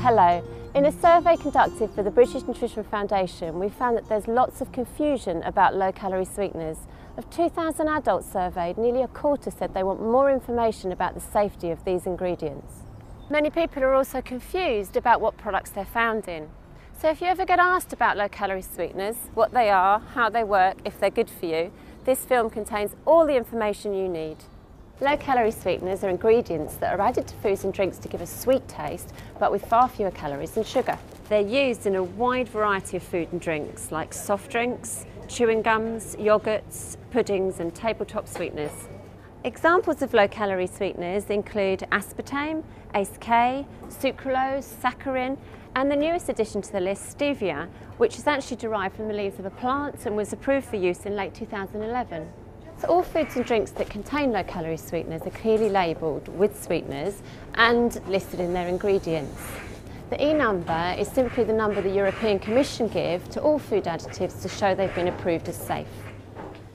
Hello. In a survey conducted for the British Nutrition Foundation, we found that there's lots of confusion about low-calorie sweeteners. Of 2,000 adults surveyed, nearly a quarter said they want more information about the safety of these ingredients. Many people are also confused about what products they're found in. So if you ever get asked about low-calorie sweeteners, what they are, how they work, if they're good for you, this film contains all the information you need. Low-calorie sweeteners are ingredients that are added to foods and drinks to give a sweet taste, but with far fewer calories than sugar. They're used in a wide variety of food and drinks, like soft drinks, chewing gums, yogurts, puddings and tabletop sweeteners. Examples of low-calorie sweeteners include aspartame, ACE-K, sucralose, saccharin, and the newest addition to the list, stevia, which is actually derived from the leaves of a plant and was approved for use in late 2011. So all foods and drinks that contain low-calorie sweeteners are clearly labelled with sweeteners and listed in their ingredients. The E number is simply the number the European Commission give to all food additives to show they've been approved as safe.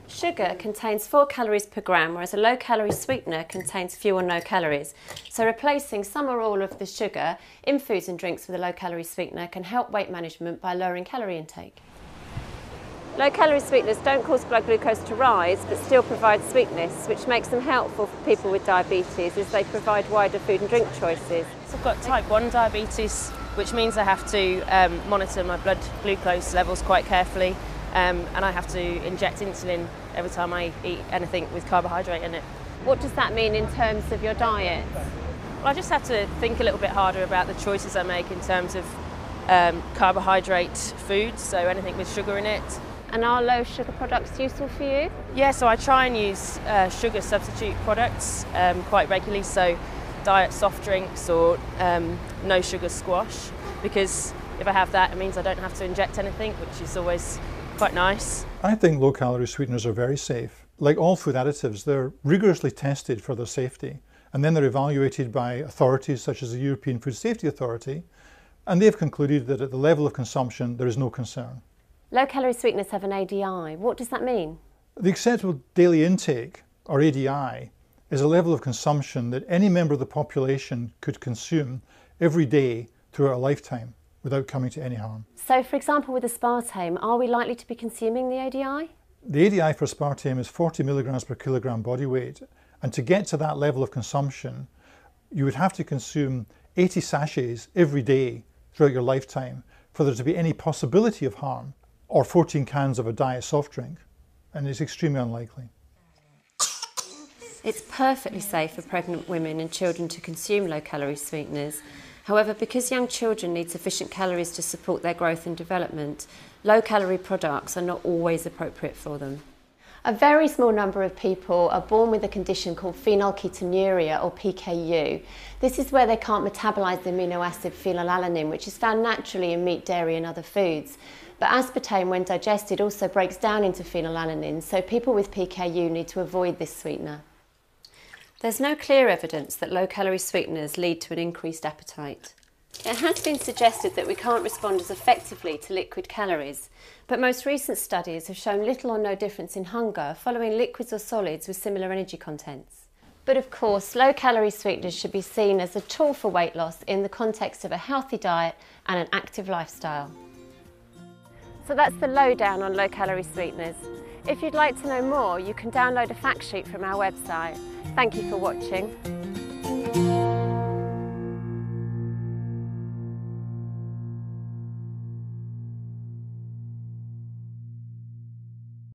Sugar contains 4 calories per gram, whereas a low-calorie sweetener contains few or no calories. So replacing some or all of the sugar in foods and drinks with a low-calorie sweetener can help weight management by lowering calorie intake. Low-calorie sweeteners don't cause blood glucose to rise, but still provide sweetness, which makes them helpful for people with diabetes as they provide wider food and drink choices. So I've got type 1 diabetes, which means I have to monitor my blood glucose levels quite carefully, and I have to inject insulin every time I eat anything with carbohydrate in it. What does that mean in terms of your diet? Well, I just have to think a little bit harder about the choices I make in terms of carbohydrate foods, so anything with sugar in it. And are low sugar products useful for you? Yeah, so I try and use sugar substitute products quite regularly, so diet soft drinks or no sugar squash, because if I have that, it means I don't have to inject anything, which is always quite nice. I think low-calorie sweeteners are very safe. Like all food additives, they're rigorously tested for their safety, and then they're evaluated by authorities such as the European Food Safety Authority, and they've concluded that at the level of consumption there is no concern. Low-calorie sweeteners have an ADI. What does that mean? The acceptable daily intake, or ADI, is a level of consumption that any member of the population could consume every day throughout a lifetime without coming to any harm. So, for example, with aspartame, are we likely to be consuming the ADI? The ADI for aspartame is 40 milligrams per kilogram body weight, and to get to that level of consumption, you would have to consume 80 sachets every day throughout your lifetime for there to be any possibility of harm, or 14 cans of a diet soft drink, and it's extremely unlikely. It's perfectly safe for pregnant women and children to consume low-calorie sweeteners. However, because young children need sufficient calories to support their growth and development, low-calorie products are not always appropriate for them. A very small number of people are born with a condition called phenylketonuria, or PKU. This is where they can't metabolize the amino acid phenylalanine, which is found naturally in meat, dairy and other foods. But aspartame, when digested, also breaks down into phenylalanine, so people with PKU need to avoid this sweetener. There's no clear evidence that low-calorie sweeteners lead to an increased appetite. It has been suggested that we can't respond as effectively to liquid calories, but most recent studies have shown little or no difference in hunger following liquids or solids with similar energy contents. But of course, low-calorie sweeteners should be seen as a tool for weight loss in the context of a healthy diet and an active lifestyle. So that's the lowdown on low-calorie sweeteners. If you'd like to know more, you can download a fact sheet from our website. Thank you for watching.